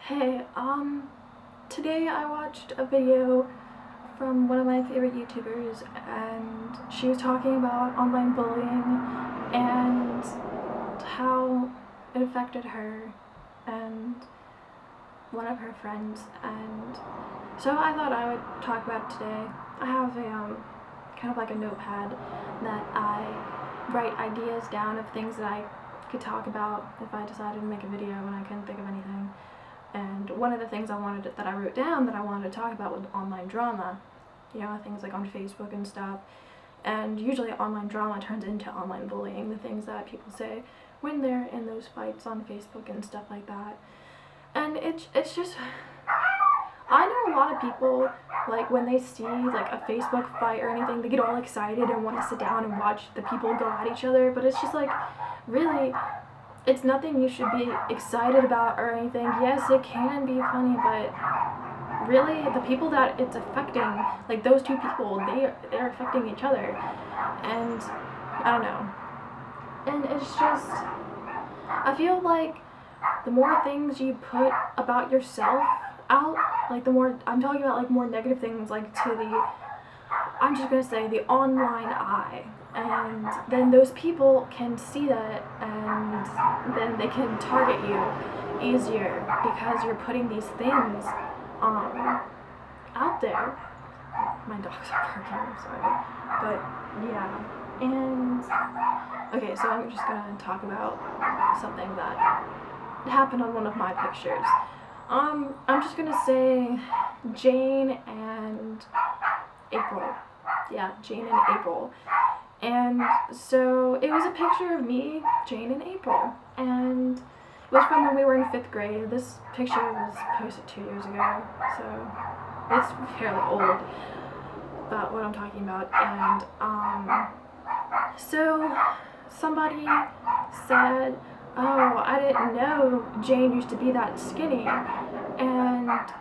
Hey, today I watched a video from one of my favorite YouTubers, and she was talking about online bullying and how it affected her and one of her friends, and so I thought I would talk about it today. I have a, kind of like a notepad that I write ideas down of things that I could talk about if I decided to make a video and I couldn't think of anything. And one of the things that I wrote down that I wanted to talk about was online drama. You know, things like on Facebook and stuff. And usually online drama turns into online bullying, the things that people say when they're in those fights on Facebook and stuff like that. And it's just, I know a lot of people, like when they see like a Facebook fight or anything, they get all excited and want to sit down and watch the people go at each other, but it's just like, really, it's nothing you should be excited about or anything. Yes, it can be funny, but really, the people that it's affecting, like those two people, they're affecting each other, and I don't know. And it's just, I feel like the more things you put about yourself out, like the more, I'm talking about like more negative things, like to the, I'm just gonna say the online eye, and then those people can see that, and then they can target you easier because you're putting these things out there. My dogs are barking, I'm sorry, but yeah. And okay, so I'm just gonna talk about something that happened on one of my pictures. I'm just gonna say Jane and April. Yeah, Jane and April. And so it was a picture of me, Jane, and April. And it was from when we were in 5th grade. This picture was posted 2 years ago, so it's fairly old about what I'm talking about. And so somebody said, "Oh, I didn't know Jane used to be that skinny." And that's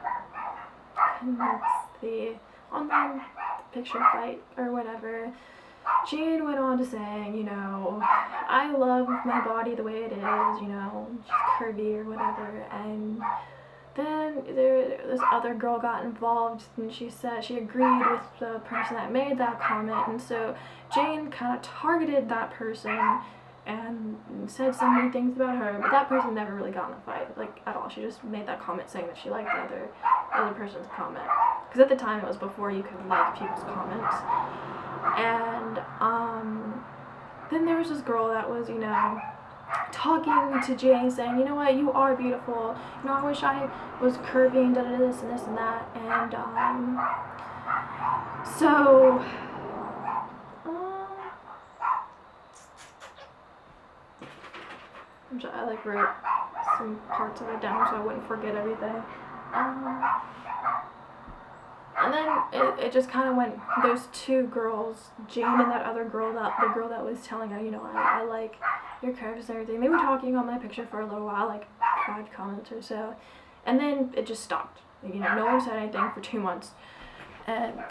the online picture fight or whatever. Jane went on to say, you know, "I love my body the way it is, you know, she's curvy or whatever." And then this other girl got involved, and she said she agreed with the person that made that comment, and so Jane kind of targeted that person and said so many things about her, but that person never really got in a fight, like, at all. She just made that comment saying that she liked the other person's comment, because at the time it was before you could like people's comments. And then there was this girl that was, you know, talking to Jane, saying, "You know what, you are beautiful, you know, I wish I was curvy and this and this and that." And so I like wrote some parts of it down so I wouldn't forget everything. And then it just kind of went, those two girls, Jane and that other girl, the girl that was telling her, you know, I like your curves and everything. They were talking on my picture for a little while, like 5 comments or so. And then it just stopped. You know, no one said anything for 2 months. And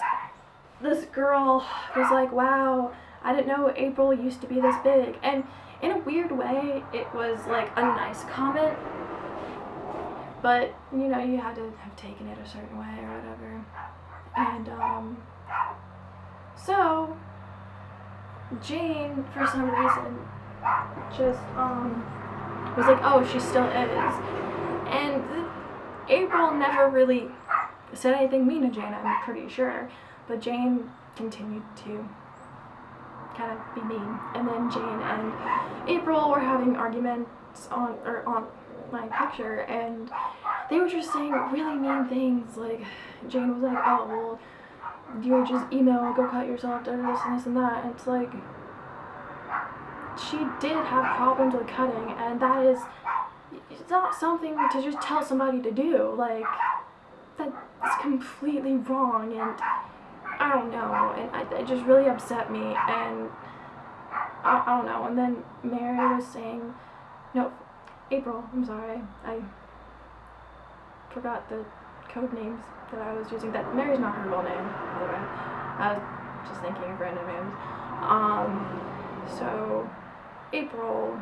this girl was like, "Wow, I didn't know April used to be this big." And in a weird way, it was like a nice comment. But, you know, you had to have taken it a certain way or whatever. And, so, Jane, for some reason, just, was like, "Oh, she still is." And April never really said anything mean to Jane, I'm pretty sure. But Jane continued to kind of be mean. And then Jane and April were having arguments on my picture, and they were just saying really mean things. Like, Jane was like, "Oh, well, you would just email, go cut yourself, do this and this and that." And it's like, she did have problems with cutting, and that is, it's not something to just tell somebody to do. Like, that's completely wrong, and I don't know, and it just really upset me, and I don't know. And then Mary was saying, no, April, I'm sorry, I forgot the code names that I was using. That Mary's not her real name, by the way. I was just thinking of random names. So April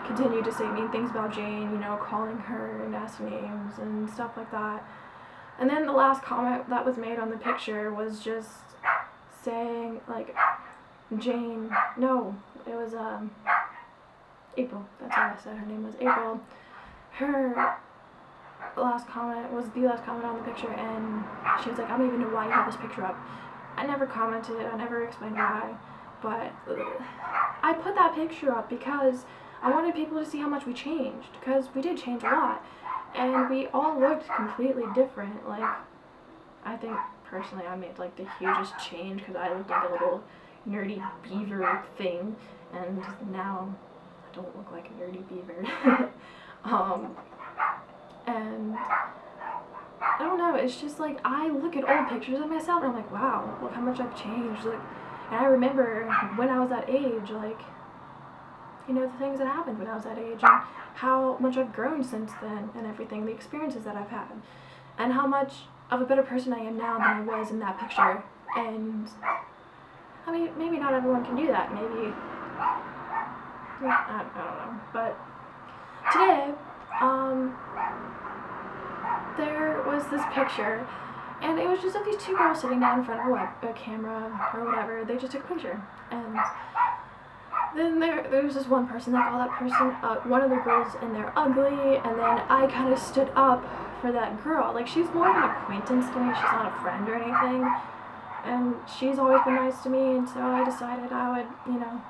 continued to say mean things about Jane, you know, calling her nasty names and stuff like that. And then the last comment that was made on the picture was just saying, like, Jane, no, it was, April, that's what I said, her name was April. Her last comment was the last comment on the picture, and she was like, I don't even know why you have this picture up. I never commented, I never explained why, but I put that picture up because I wanted people to see how much we changed, because we did change a lot, and we all looked completely different. Like, I think, personally, I made, like, the hugest change, because I looked like a little nerdy beaver thing, and now I don't look like a nerdy beaver. And I don't know, it's just like, I look at old pictures of myself and I'm like, wow, look how much I've changed. Like, and I remember when I was that age, like, you know, the things that happened when I was that age, and how much I've grown since then, and everything, the experiences that I've had, and how much of a better person I am now than I was in that picture. And I mean, maybe not everyone can do that, maybe, I don't know, but today, there was this picture, and it was just of these two girls sitting down in front of a camera or whatever. They just took a picture, and then there was this one person that called that person, one of the girls in there, ugly, and then I kind of stood up for that girl. Like, she's more of an acquaintance to me, she's not a friend or anything, and she's always been nice to me, and so I decided I would, you know,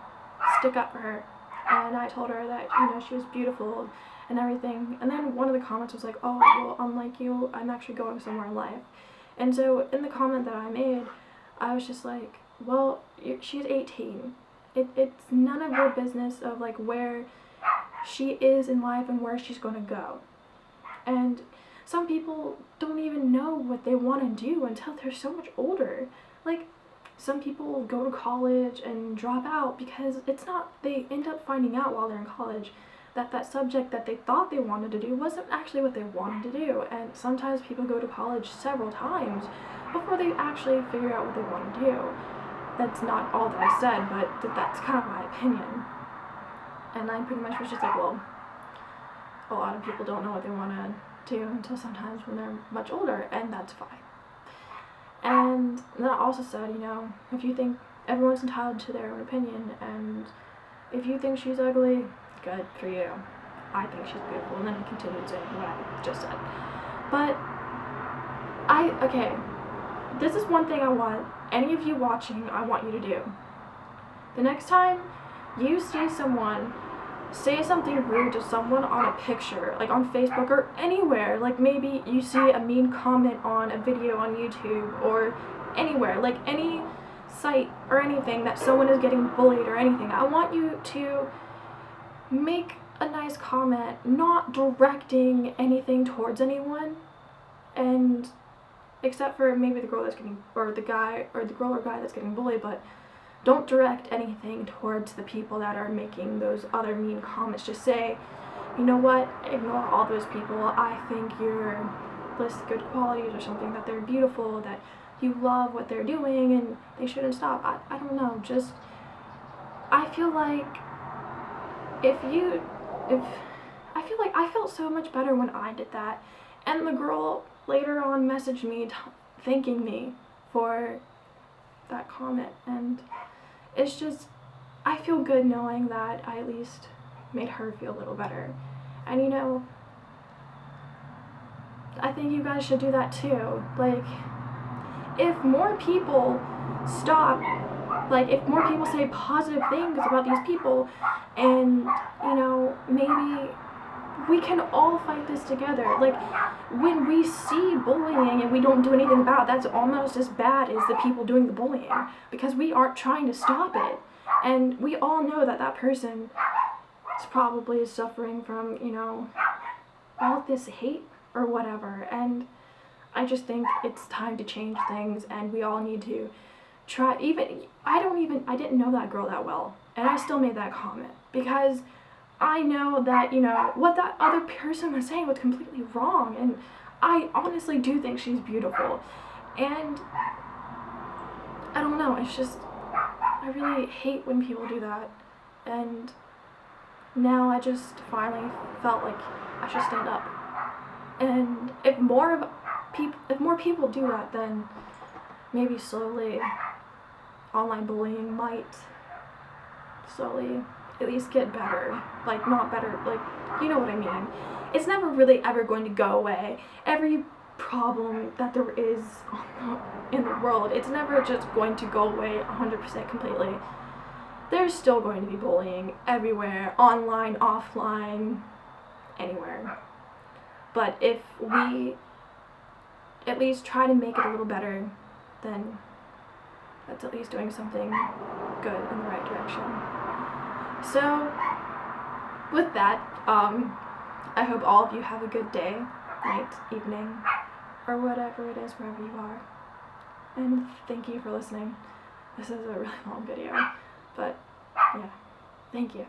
stick up for her. And I told her that, you know, she was beautiful and everything. And then one of the comments was like, oh, well, unlike you, I'm actually going somewhere in life. And so in the comment that I made, I was just like, well, she's 18. It's none of your business of, like, where she is in life and where she's going to go. And some people don't even know what they want to do until they're so much older. Like, some people go to college and drop out because it's not, they end up finding out while they're in college that that subject that they thought they wanted to do wasn't actually what they wanted to do. And sometimes people go to college several times before they actually figure out what they want to do. That's not all that I said, but that's kind of my opinion. And I pretty much was just like, well, a lot of people don't know what they want to do until sometimes when they're much older, and that's fine. And then I also said, you know, if you think everyone's entitled to their own opinion, and if you think she's ugly, good for you. I think she's beautiful. And then I continued saying what I just said. But okay, this is one thing I want any of you watching, I want you to do. The next time you see someone say something rude to someone on a picture, like on Facebook or anywhere, like maybe you see a mean comment on a video on YouTube or anywhere, like any site or anything that someone is getting bullied or anything, I want you to make a nice comment, not directing anything towards anyone, and except for maybe the girl that's getting, or the guy, or the girl or guy that's getting bullied, but don't direct anything towards the people that are making those other mean comments. Just say, you know what, ignore all those people. I think you're list good qualities or something, that they're beautiful, that you love what they're doing, and they shouldn't stop. I don't know, just, I feel like I felt so much better when I did that. And the girl later on messaged me thanking me for that comment, and it's just, I feel good knowing that I at least made her feel a little better. And you know, I think you guys should do that too. Like, if more people stop, like if more people say positive things about these people, and you know, maybe we can all fight this together. Like, when we see bullying and we don't do anything about it, that's almost as bad as the people doing the bullying, because we aren't trying to stop it. And we all know that that person is probably suffering from, you know, all of this hate or whatever. And I just think it's time to change things, and we all need to try. I didn't know that girl that well, and I still made that comment, because I know that, you know, what that other person was saying was completely wrong, and I honestly do think she's beautiful. And I don't know, it's just, I really hate when people do that. And now I just finally felt like I should stand up. And if more people do that, then maybe slowly online bullying might slowly at least get better. Like, not better, like, you know what I mean. It's never really ever going to go away. Every problem that there is in the world, it's never just going to go away 100% completely. There's still going to be bullying everywhere, online, offline, anywhere. But if we at least try to make it a little better, then that's at least doing something good in the right direction. So, with that, I hope all of you have a good day, night, evening, or whatever it is wherever you are. And thank you for listening. This is a really long video, but yeah, thank you.